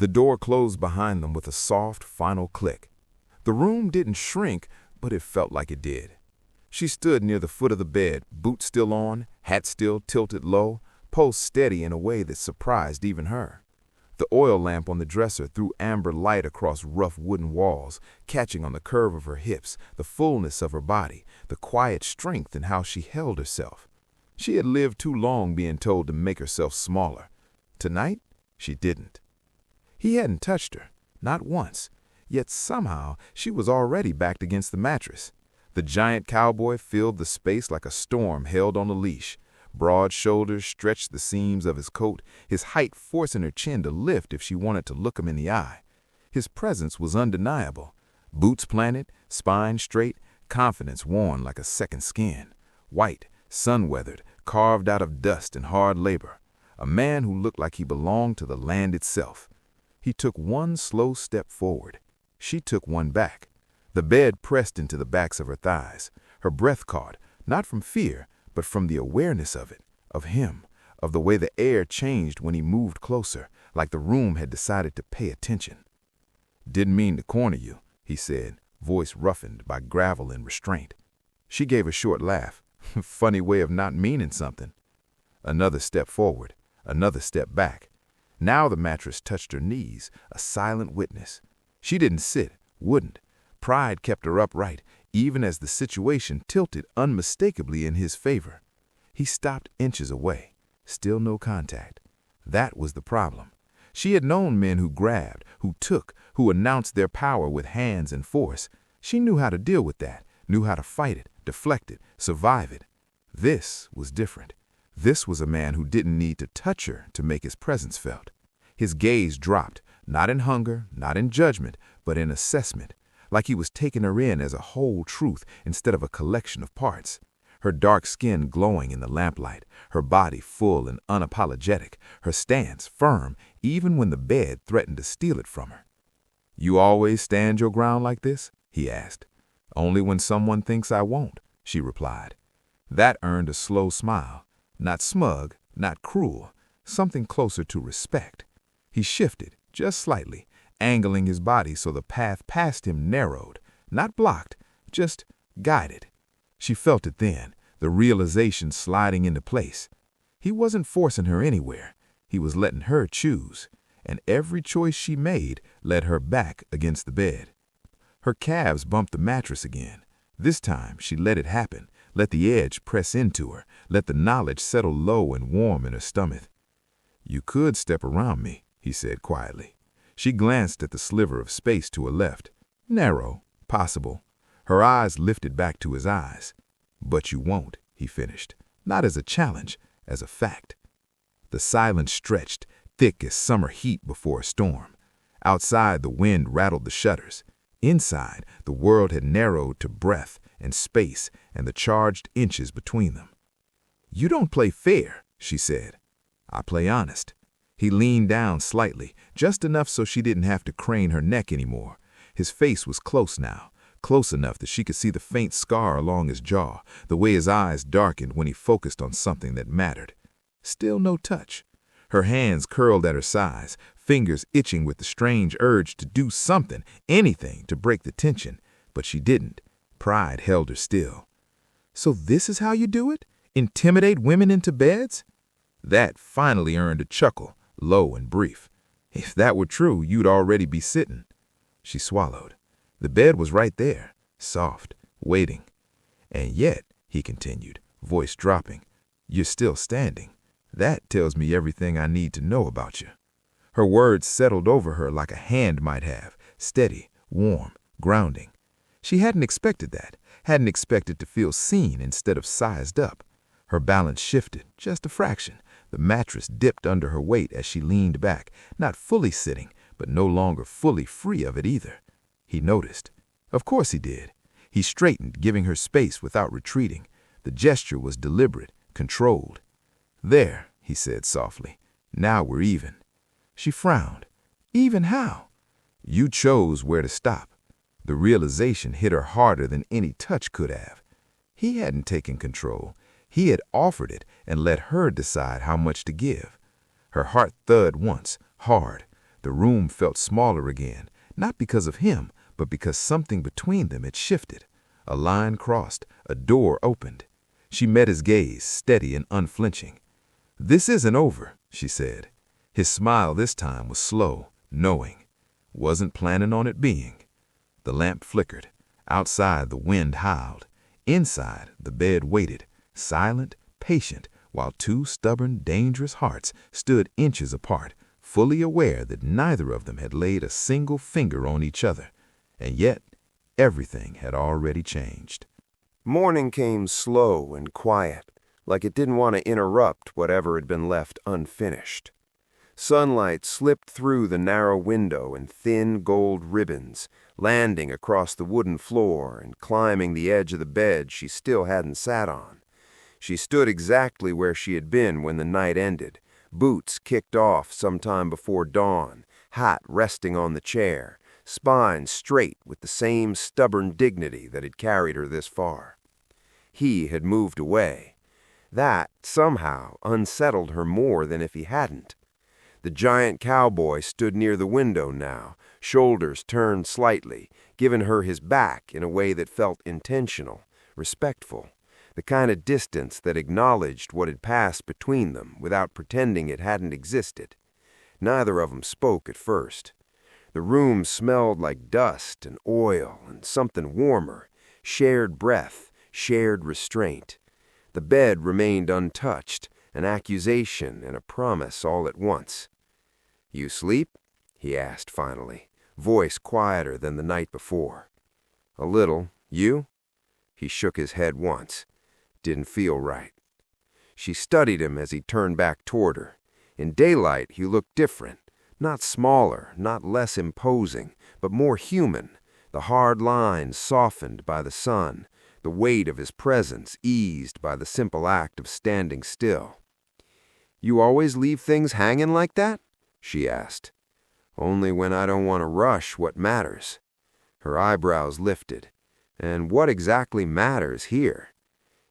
The door closed behind them with a soft, final click. The room didn't shrink, but it felt like it did. She stood near the foot of the bed, boots still on, hat still tilted low, pulse steady in a way that surprised even her. The oil lamp on the dresser threw amber light across rough wooden walls, catching on the curve of her hips, the fullness of her body, the quiet strength in how she held herself. She had lived too long being told to make herself smaller. Tonight, she didn't. He hadn't touched her, not once, yet somehow she was already backed against the mattress. The giant cowboy filled the space like a storm held on a leash. Broad shoulders stretched the seams of his coat, his height forcing her chin to lift if she wanted to look him in the eye. His presence was undeniable. Boots planted, spine straight, confidence worn like a second skin. White, sun-weathered, carved out of dust and hard labor. A man who looked like he belonged to the land itself. He took one slow step forward. She took one back. The bed pressed into the backs of her thighs. Her breath caught, not from fear, but from the awareness of it, of him, of the way the air changed when he moved closer, like the room had decided to pay attention. "Didn't mean to corner you," he said, voice roughened by gravel and restraint. She gave a short laugh. Funny way of not meaning something. Another step forward, another step back. Now the mattress touched her knees, a silent witness. She didn't sit, wouldn't. Pride kept her upright, even as the situation tilted unmistakably in his favor. He stopped inches away. Still no contact. That was the problem. She had known men who grabbed, who took, who announced their power with hands and force. She knew how to deal with that, knew how to fight it, deflect it, survive it. This was different. This was a man who didn't need to touch her to make his presence felt. His gaze dropped, not in hunger, not in judgment, but in assessment, like he was taking her in as a whole truth instead of a collection of parts. Her dark skin glowing in the lamplight, her body full and unapologetic, her stance firm even when the bed threatened to steal it from her. "You always stand your ground like this?" he asked. "Only when someone thinks I won't," she replied. That earned a slow smile, not smug, not cruel, something closer to respect. He shifted, just slightly, angling his body so the path past him narrowed, not blocked, just guided. She felt it then, the realization sliding into place. He wasn't forcing her anywhere. He was letting her choose, and every choice she made led her back against the bed. Her calves bumped the mattress again. This time she let it happen, let the edge press into her, let the knowledge settle low and warm in her stomach. "You could step around me," he said quietly. She glanced at the sliver of space to her left. Narrow, possible. Her eyes lifted back to his eyes. "But you won't," he finished, not as a challenge, as a fact. The silence stretched, thick as summer heat before a storm. Outside, the wind rattled the shutters. Inside, the world had narrowed to breath and space and the charged inches between them. "You don't play fair," she said. "I play honest." He leaned down slightly, just enough so she didn't have to crane her neck anymore. His face was close now, close enough that she could see the faint scar along his jaw, the way his eyes darkened when he focused on something that mattered. Still no touch. Her hands curled at her sides, fingers itching with the strange urge to do something, anything, to break the tension. But she didn't. Pride held her still. "So this is how you do it? Intimidate women into beds?" That finally earned a chuckle, low and brief. "If that were true, you'd already be sitting." She swallowed. The bed was right there, soft, waiting. "And yet," he continued, voice dropping, "you're still standing. That tells me everything I need to know about you." Her words settled over her like a hand might have, steady, warm, grounding. She hadn't expected that, hadn't expected to feel seen instead of sized up. Her balance shifted, just a fraction. The mattress dipped under her weight as she leaned back, not fully sitting, but no longer fully free of it either. He noticed. Of course he did. He straightened, giving her space without retreating. The gesture was deliberate, controlled. "There," he said softly. "Now we're even." She frowned. "Even how?" "You chose where to stop." The realization hit her harder than any touch could have. He hadn't taken control. He had offered it and let her decide how much to give. Her heart thudded once, hard. The room felt smaller again, not because of him, but because something between them had shifted. A line crossed, a door opened. She met his gaze, steady and unflinching. "This isn't over," she said. His smile this time was slow, knowing. Wasn't planning on it being. The lamp flickered. Outside, the wind howled. Inside, the bed waited, silent, patient, while two stubborn, dangerous hearts stood inches apart, fully aware that neither of them had laid a single finger on each other. And yet, everything had already changed. Morning came slow and quiet, like it didn't want to interrupt whatever had been left unfinished. Sunlight slipped through the narrow window in thin gold ribbons, landing across the wooden floor and climbing the edge of the bed she still hadn't sat on. She stood exactly where she had been when the night ended, boots kicked off sometime before dawn, hat resting on the chair, spine straight with the same stubborn dignity that had carried her this far. He had moved away. That, somehow, unsettled her more than if he hadn't. The giant cowboy stood near the window now, shoulders turned slightly, giving her his back in a way that felt intentional, respectful, the kind of distance that acknowledged what had passed between them without pretending it hadn't existed. Neither of them spoke at first. The room smelled like dust and oil and something warmer, shared breath, shared restraint. The bed remained untouched, an accusation and a promise all at once. "You sleep?" he asked finally, voice quieter than the night before. "A little. You?" He shook his head once. Didn't feel right. She studied him as he turned back toward her. In daylight, he looked different. Not smaller, not less imposing, but more human, the hard lines softened by the sun, the weight of his presence eased by the simple act of standing still. "You always leave things hanging like that?" she asked. "Only when I don't want to rush what matters." Her eyebrows lifted. "And what exactly matters here?"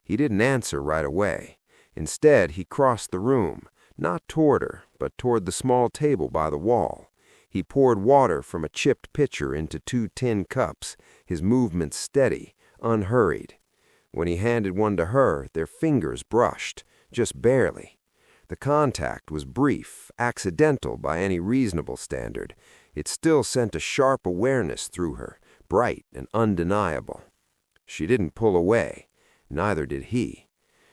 He didn't answer right away. Instead, he crossed the room, not toward her, but toward the small table by the wall. He poured water from a chipped pitcher into 2 tin cups, his movements steady, unhurried. When he handed one to her, their fingers brushed, just barely. The contact was brief, accidental by any reasonable standard. It still sent a sharp awareness through her, bright and undeniable. She didn't pull away. Neither did he.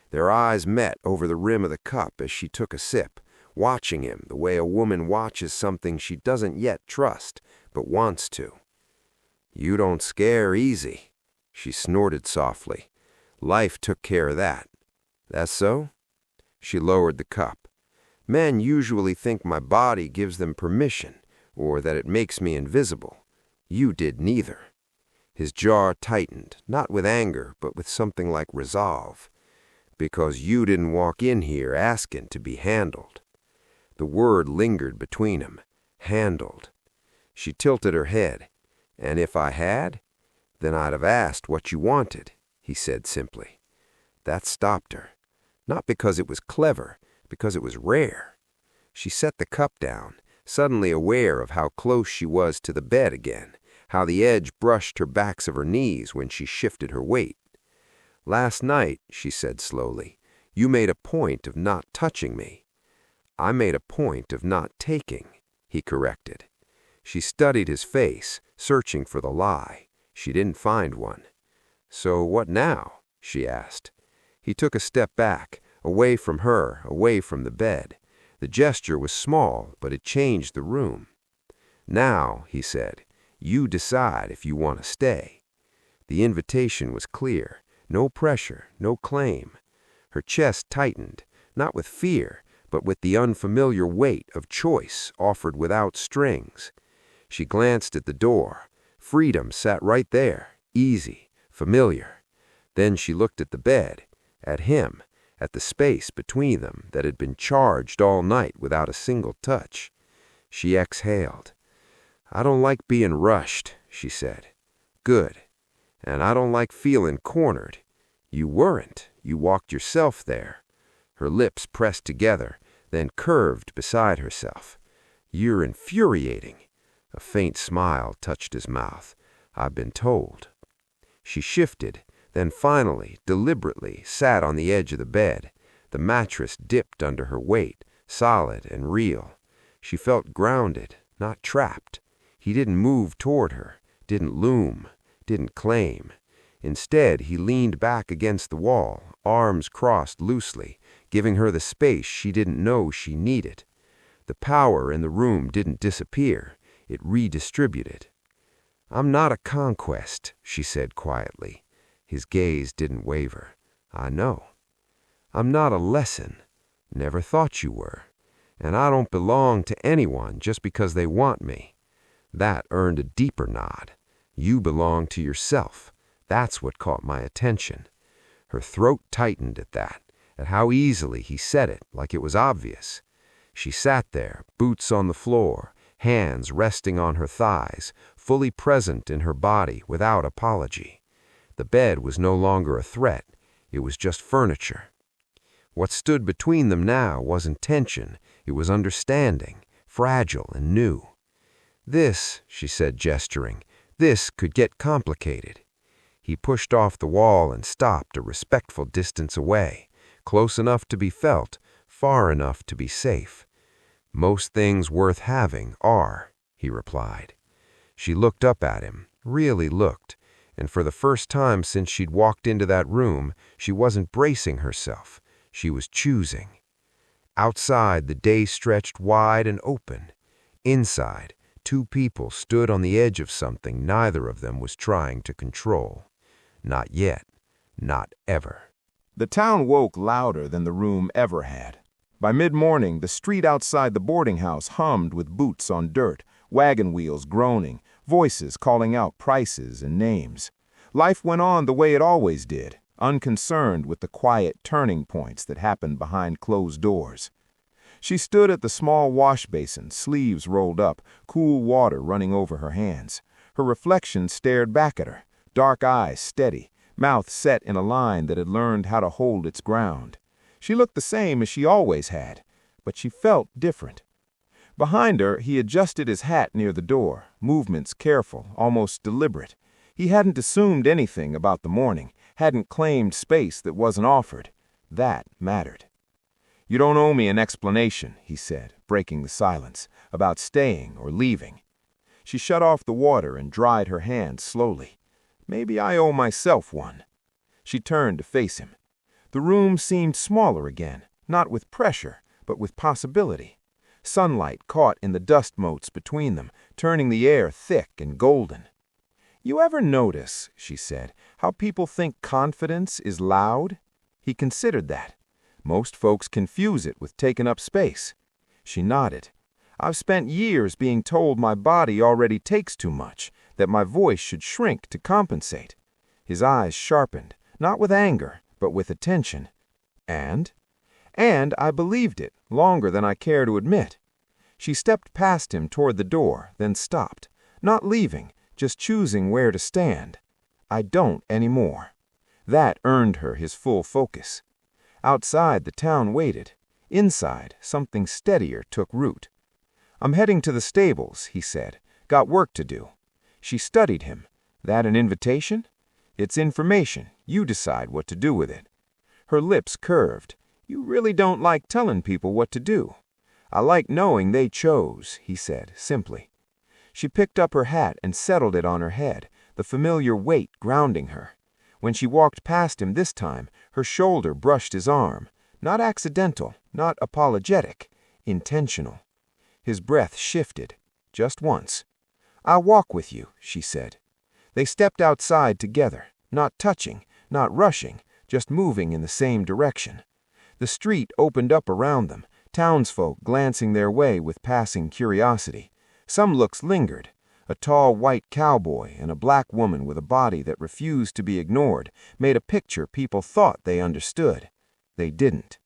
Their eyes met over the rim of the cup as she took a sip, watching him the way a woman watches something she doesn't yet trust, but wants to. "You don't scare easy," she snorted softly. "Life took care of that." "That so?" She lowered the cup. "Men usually think my body gives them permission, or that it makes me invisible. You did neither." His jaw tightened, not with anger, but with something like resolve. "Because you didn't walk in here asking to be handled." The word lingered between them. Handled. She tilted her head. "And if I had? Then I'd have asked what you wanted," he said simply. That stopped her. Not because it was clever, because it was rare. She set the cup down, suddenly aware of how close she was to the bed again, how the edge brushed her backs of her knees when she shifted her weight. "Last night," she said slowly, "you made a point of not touching me." "I made a point of not taking," he corrected. She studied his face, searching for the lie. She didn't find one. "So what now?" she asked. He took a step back, away from her, away from the bed. The gesture was small, but it changed the room. "Now," he said, "you decide if you want to stay." The invitation was clear. No pressure, no claim. Her chest tightened, not with fear, but with the unfamiliar weight of choice offered without strings. She glanced at the door. Freedom sat right there, easy, familiar. Then she looked at the bed, at him, at the space between them that had been charged all night without a single touch. She exhaled. "I don't like being rushed," she said. "Good. And I don't like feeling cornered. You weren't. You walked yourself there." Her lips pressed together, then curved beside herself. You're infuriating." A faint smile touched his mouth. "I've been told." She shifted, then finally, deliberately, sat on the edge of the bed. The mattress dipped under her weight, solid and real. She felt grounded, not trapped. He didn't move toward her, didn't loom, didn't claim. Instead, he leaned back against the wall, arms crossed loosely, giving her the space she didn't know she needed. The power in the room didn't disappear, it redistributed. "I'm not a conquest," she said quietly. His gaze didn't waver. "I know. I'm not a lesson. Never thought you were. And I don't belong to anyone just because they want me." That earned a deeper nod. "You belong to yourself. That's what caught my attention." Her throat tightened at that, at how easily he said it, like it was obvious. She sat there, boots on the floor, hands resting on her thighs, fully present in her body without apology. The bed was no longer a threat. It was just furniture. What stood between them now wasn't tension. It was understanding, fragile and new. "This," she said, gesturing, "this could get complicated." He pushed off the wall and stopped a respectful distance away, close enough to be felt, far enough to be safe. "Most things worth having are," he replied. She looked up at him, really looked, and for the first time since she'd walked into that room, she wasn't bracing herself. She was choosing. Outside, the day stretched wide and open. Inside, two people stood on the edge of something neither of them was trying to control. Not yet. Not ever. The town woke louder than the room ever had. By mid-morning, the street outside the boarding house hummed with boots on dirt, wagon wheels groaning, voices calling out prices and names. Life went on the way it always did, unconcerned with the quiet turning points that happened behind closed doors. She stood at the small wash basin, sleeves rolled up, cool water running over her hands. Her reflection stared back at her, dark eyes steady, mouth set in a line that had learned how to hold its ground. She looked the same as she always had, but she felt different. Behind her, he adjusted his hat near the door, movements careful, almost deliberate. He hadn't assumed anything about the morning, hadn't claimed space that wasn't offered. That mattered. "You don't owe me an explanation," he said, breaking the silence, "about staying or leaving." She shut off the water and dried her hands slowly. "Maybe I owe myself one." She turned to face him. The room seemed smaller again, not with pressure, but with possibility. Sunlight caught in the dust motes between them, turning the air thick and golden. "You ever notice," she said, "how people think confidence is loud?" He considered that. Most folks confuse it with taking up space. She nodded. "I've spent years being told my body already takes too much, that my voice should shrink to compensate." His eyes sharpened, not with anger, but with attention. And I believed it, longer than I care to admit." She stepped past him toward the door, then stopped, not leaving, just choosing where to stand. "I don't anymore." That earned her his full focus. Outside, the town waited. Inside, something steadier took root. "I'm heading to the stables," he said. "Got work to do." She studied him. "That an invitation?" "It's information. You decide what to do with it." Her lips curved. "You really don't like telling people what to do." "I like knowing they chose," he said, simply. She picked up her hat and settled it on her head, the familiar weight grounding her. When she walked past him this time, her shoulder brushed his arm. Not accidental, not apologetic, intentional. His breath shifted, just once. "I'll walk with you," she said. They stepped outside together, not touching, not rushing, just moving in the same direction. The street opened up around them, townsfolk glancing their way with passing curiosity. Some looks lingered. A tall white cowboy and a black woman with a body that refused to be ignored made a picture people thought they understood. They didn't.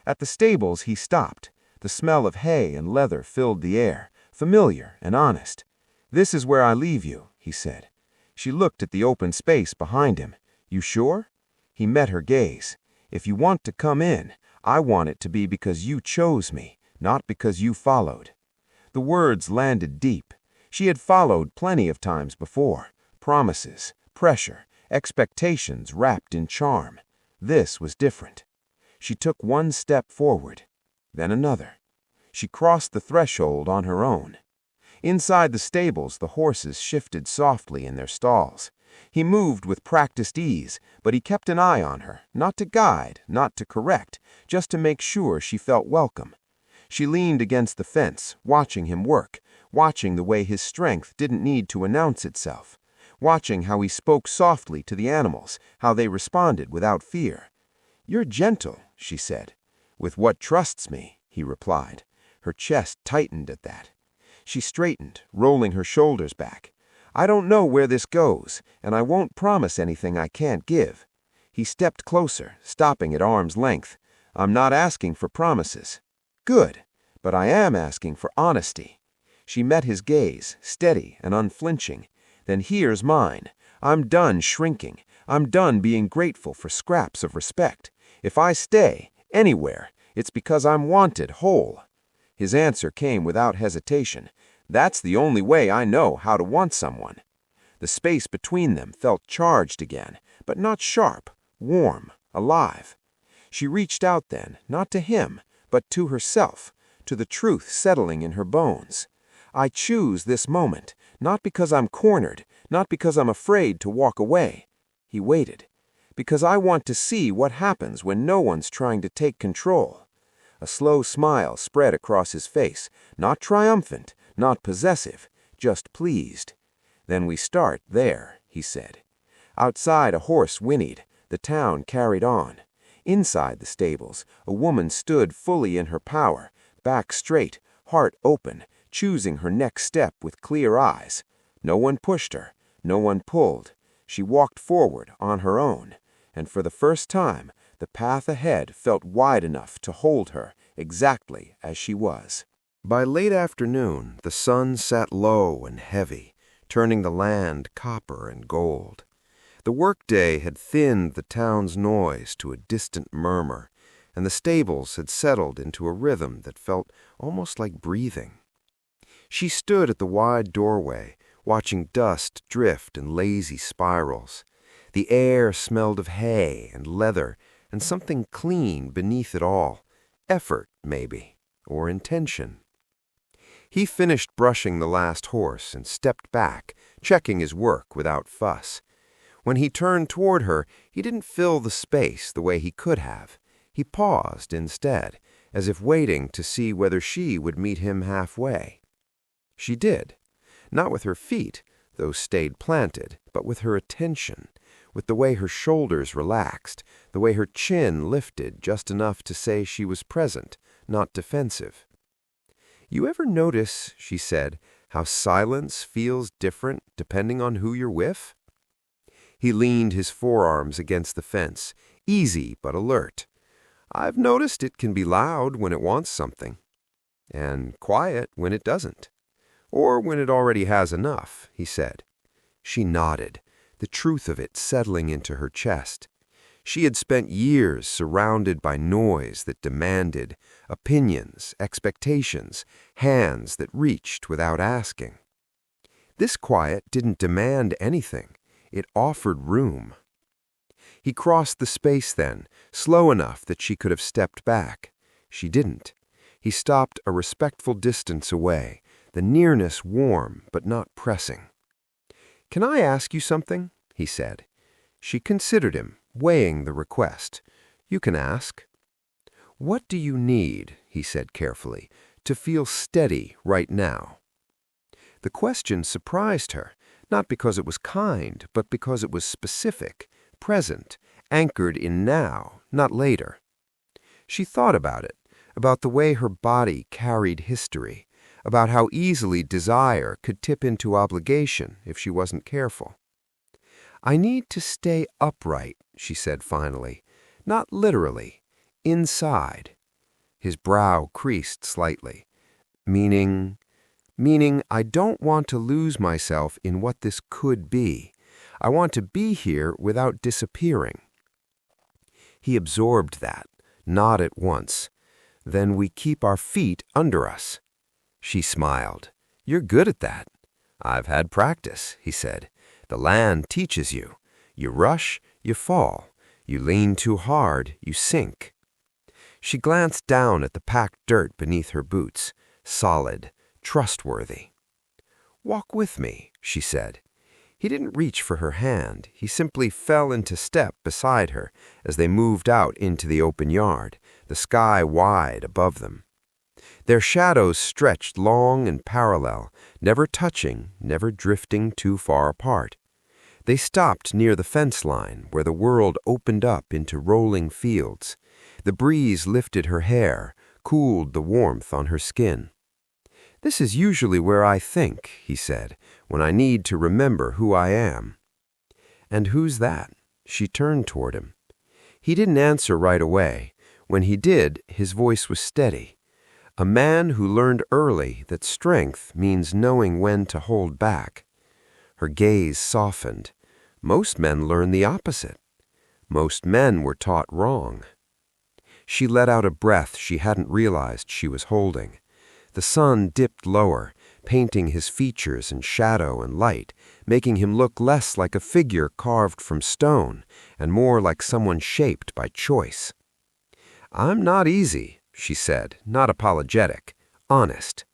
At the stables he stopped. The smell of hay and leather filled the air, familiar and honest. "This is where I leave you," he said. She looked at the open space behind him. "You sure?" He met her gaze. "If you want to come in, I want it to be because you chose me, not because you followed." The words landed deep. She had followed plenty of times before. Promises, pressure, expectations wrapped in charm. This was different. She took one step forward, then another. She crossed the threshold on her own. Inside the stables, the horses shifted softly in their stalls. He moved with practiced ease, but he kept an eye on her, not to guide, not to correct, just to make sure she felt welcome. She leaned against the fence, watching him work, watching the way his strength didn't need to announce itself, watching how he spoke softly to the animals, how they responded without fear. "You're gentle," she said. "With what trusts me," he replied. Her chest tightened at that. She straightened, rolling her shoulders back. "I don't know where this goes, and I won't promise anything I can't give." He stepped closer, stopping at arm's length. "I'm not asking for promises." "Good, but I am asking for honesty." She met his gaze, steady and unflinching. "Then here's mine. I'm done shrinking. I'm done being grateful for scraps of respect. If I stay, anywhere, it's because I'm wanted whole." His answer came without hesitation. "That's the only way I know how to want someone." The space between them felt charged again, but not sharp, warm, alive. She reached out then, not to him, but to herself, to the truth settling in her bones. "I choose this moment, not because I'm cornered, not because I'm afraid to walk away." He waited. "Because I want to see what happens when no one's trying to take control." A slow smile spread across his face, not triumphant, not possessive, just pleased. "Then we start there," he said. Outside, a horse whinnied. The town carried on. Inside the stables, a woman stood fully in her power, back straight, heart open, choosing her next step with clear eyes. No one pushed her, no one pulled. She walked forward on her own, and for the first time, the path ahead felt wide enough to hold her exactly as she was. By late afternoon, the sun sat low and heavy, turning the land copper and gold. The workday had thinned the town's noise to a distant murmur, and the stables had settled into a rhythm that felt almost like breathing. She stood at the wide doorway, watching dust drift in lazy spirals. The air smelled of hay and leather and something clean beneath it all. Effort, maybe, or intention. He finished brushing the last horse and stepped back, checking his work without fuss. When he turned toward her, he didn't fill the space the way he could have. He paused instead, as if waiting to see whether she would meet him halfway. She did. Not with her feet, those stayed planted, but with her attention, with the way her shoulders relaxed, the way her chin lifted just enough to say she was present, not defensive. "You ever notice," she said, "how silence feels different depending on who you're with?" He leaned his forearms against the fence, easy but alert. "I've noticed it can be loud when it wants something, and quiet when it doesn't. Or when it already has enough," he said. She nodded, the truth of it settling into her chest. She had spent years surrounded by noise that demanded, opinions, expectations, hands that reached without asking. This quiet didn't demand anything. It offered room. He crossed the space then, slow enough that she could have stepped back. She didn't. He stopped a respectful distance away, the nearness warm but not pressing. "Can I ask you something?" he said. She considered him, weighing the request. "You can ask." "What do you need," he said carefully, "to feel steady right now?" The question surprised her, not because it was kind, but because it was specific, present, anchored in now, not later. She thought about it, about the way her body carried history, about how easily desire could tip into obligation if she wasn't careful. "I need to stay upright," she said finally, "not literally, inside." His brow creased slightly. Meaning I don't want to lose myself in what this could be. I want to be here without disappearing." He absorbed that, not at once. "Then we keep our feet under us." She smiled. "You're good at that." "I've had practice," he said. "The land teaches you. You rush, you fall. You lean too hard, you sink." She glanced down at the packed dirt beneath her boots, solid, trustworthy. "Walk with me," she said. He didn't reach for her hand. He simply fell into step beside her as they moved out into the open yard, the sky wide above them. Their shadows stretched long and parallel, never touching, never drifting too far apart. They stopped near the fence line where the world opened up into rolling fields. The breeze lifted her hair, cooled the warmth on her skin. "This is usually where I think," he said, "when I need to remember who I am." "And who's that?" She turned toward him. He didn't answer right away. When he did, his voice was steady. "A man who learned early that strength means knowing when to hold back." Her gaze softened. Most men learn the opposite. Most men were taught wrong. She let out a breath she hadn't realized she was holding. The sun dipped lower, painting his features in shadow and light, making him look less like a figure carved from stone and more like someone shaped by choice. "I'm not easy," she said, not apologetic, honest.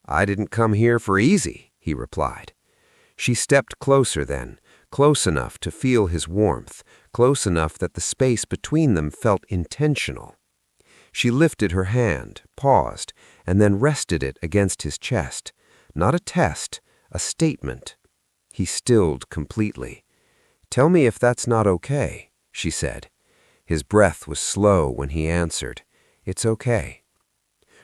"I didn't come here for easy," he replied. She stepped closer then, close enough to feel his warmth, close enough that the space between them felt intentional. She lifted her hand, paused, and then rested it against his chest. Not a test, a statement. He stilled completely. "Tell me if that's not okay," she said. His breath was slow when he answered, "It's okay."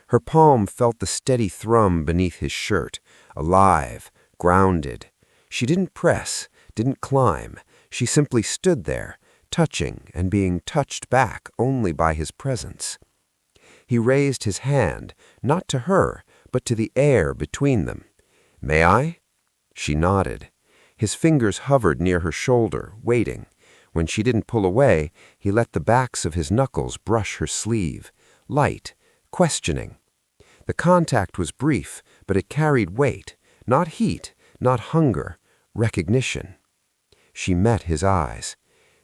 Her palm felt the steady thrum beneath his shirt, alive, grounded. She didn't press, didn't climb. She simply stood there, touching and being touched back only by his presence. He raised his hand, not to her, but to the air between them. "May I?" She nodded. His fingers hovered near her shoulder, waiting. When she didn't pull away, he let the backs of his knuckles brush her sleeve, light, questioning. The contact was brief, but it carried weight, not heat, not hunger, recognition. She met his eyes.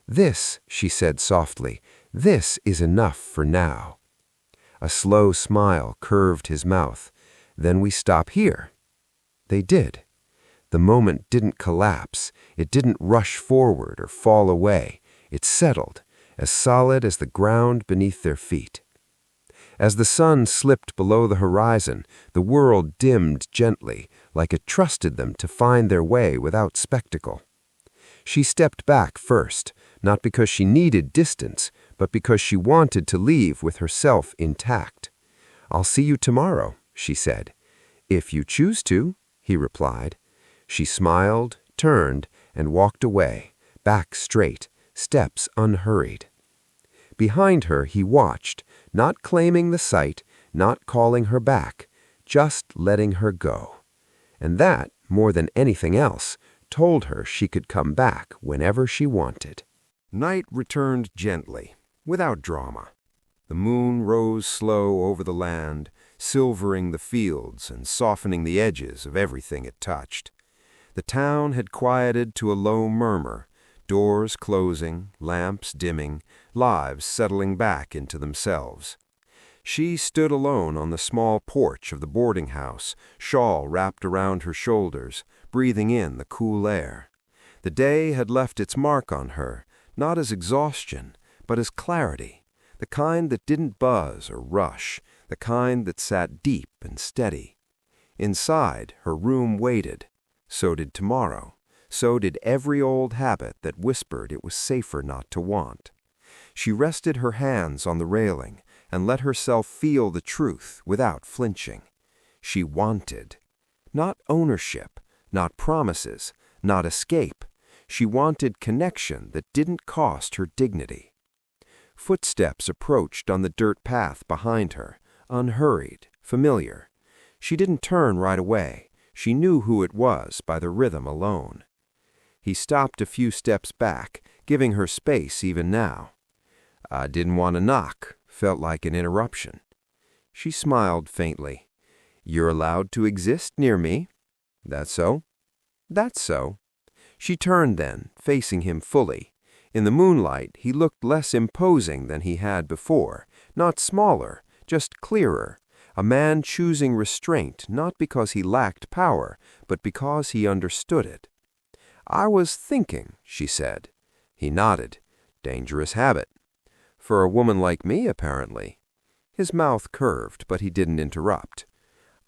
"This," she said softly, "this is enough for now." A slow smile curved his mouth. "Then we stop here." They did. The moment didn't collapse. It didn't rush forward or fall away. It settled, as solid as the ground beneath their feet. As the sun slipped below the horizon, the world dimmed gently, like it trusted them to find their way without spectacle. She stepped back first, not because she needed distance, but because she wanted to leave with herself intact. "I'll see you tomorrow," she said. "If you choose to," he replied. She smiled, turned, and walked away, back straight, steps unhurried. Behind her he watched, not claiming the sight, not calling her back, just letting her go. And that, more than anything else, told her she could come back whenever she wanted. Night returned gently, without drama. The moon rose slow over the land, silvering the fields and softening the edges of everything it touched. The town had quieted to a low murmur, doors closing, lamps dimming, lives settling back into themselves. She stood alone on the small porch of the boarding house, shawl wrapped around her shoulders, breathing in the cool air. The day had left its mark on her, not as exhaustion, but as clarity, the kind that didn't buzz or rush, the kind that sat deep and steady. Inside, her room waited. So did tomorrow. So did every old habit that whispered it was safer not to want. She rested her hands on the railing and let herself feel the truth without flinching. She wanted. Not ownership, not promises, not escape. She wanted connection that didn't cost her dignity. Footsteps approached on the dirt path behind her, unhurried, familiar. She didn't turn right away. She knew who it was by the rhythm alone. He stopped a few steps back, giving her space even now. "I didn't want to knock," felt like an interruption. She smiled faintly. You're allowed to exist near me. That's so? That's so. She turned then, facing him fully. In the moonlight, he looked less imposing than he had before, not smaller, just clearer, a man choosing restraint not because he lacked power, but because he understood it. I was thinking, she said. He nodded. Dangerous habit. For a woman like me, apparently. His mouth curved, but he didn't interrupt.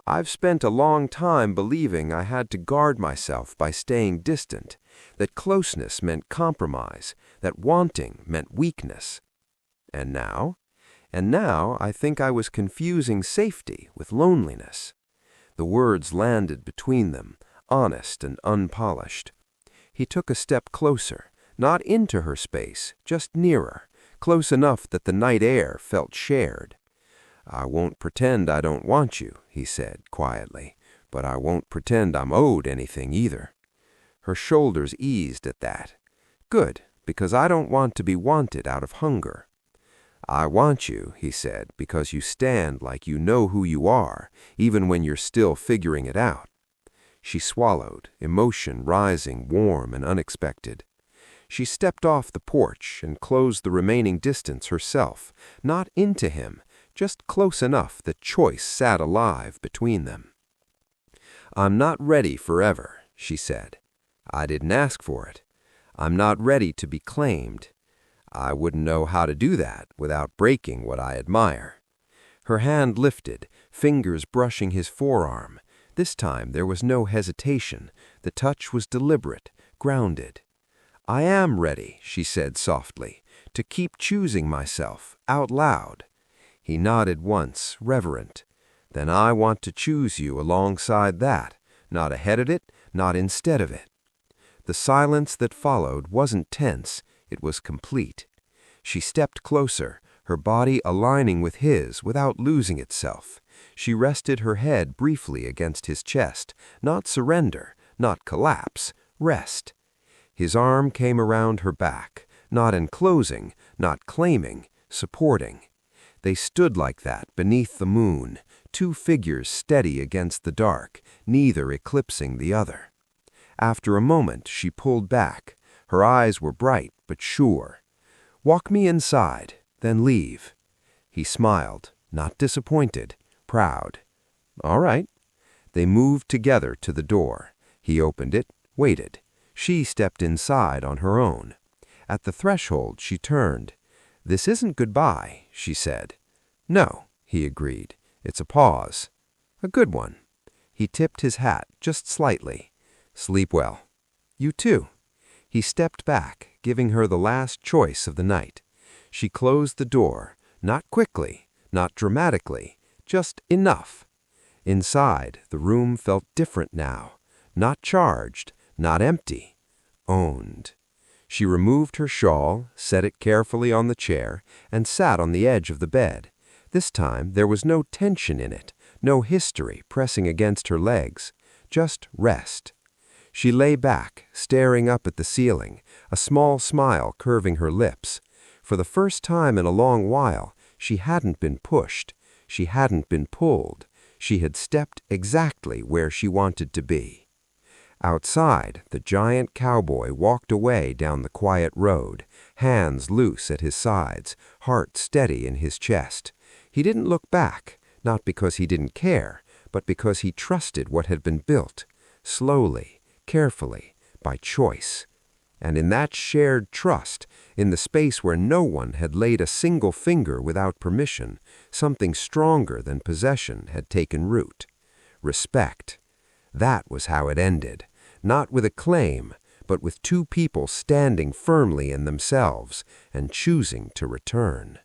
I've spent a long time believing I had to guard myself by staying distant, that closeness meant compromise, that wanting meant weakness. And now? And now I think I was confusing safety with loneliness. The words landed between them, honest and unpolished. He took a step closer, not into her space, just nearer, close enough that the night air felt shared. I won't pretend I don't want you, he said quietly, but I won't pretend I'm owed anything either. Her shoulders eased at that. Good, because I don't want to be wanted out of hunger. I want you, he said, because you stand like you know who you are, even when you're still figuring it out. She swallowed, emotion rising warm and unexpected. She stepped off the porch and closed the remaining distance herself, not into him, just close enough that choice sat alive between them. I'm not ready forever, she said. I didn't ask for it. I'm not ready to be claimed. I wouldn't know how to do that without breaking what I admire. Her hand lifted, fingers brushing his forearm. This time there was no hesitation. The touch was deliberate, grounded. I am ready, she said softly, to keep choosing myself, out loud. He nodded once, reverent. Then I want to choose you alongside that, not ahead of it, not instead of it. The silence that followed wasn't tense, it was complete. She stepped closer, her body aligning with his without losing itself. She rested her head briefly against his chest, not surrender, not collapse, rest. His arm came around her back, not enclosing, not claiming, supporting. They stood like that beneath the moon, two figures steady against the dark, neither eclipsing the other. After a moment, she pulled back. Her eyes were bright but sure. Walk me inside, then leave. He smiled, not disappointed, proud. All right. They moved together to the door. He opened it, waited. She stepped inside on her own. At the threshold, she turned. This isn't goodbye, she said. No, he agreed. It's a pause. A good one. He tipped his hat just slightly. Sleep well. You too. He stepped back, giving her the last choice of the night. She closed the door, not quickly, not dramatically, just enough. Inside, the room felt different now. Not charged, not empty. Owned. She removed her shawl, set it carefully on the chair, and sat on the edge of the bed. This time there was no tension in it, no history pressing against her legs, just rest. She lay back, staring up at the ceiling, a small smile curving her lips. For the first time in a long while, she hadn't been pushed, she hadn't been pulled. She had stepped exactly where she wanted to be. Outside, the giant cowboy walked away down the quiet road, hands loose at his sides, heart steady in his chest. He didn't look back, not because he didn't care, but because he trusted what had been built, slowly, carefully, by choice. And in that shared trust, in the space where no one had laid a single finger without permission, something stronger than possession had taken root. Respect. That was how it ended. Not with a claim, but with two people standing firmly in themselves and choosing to return.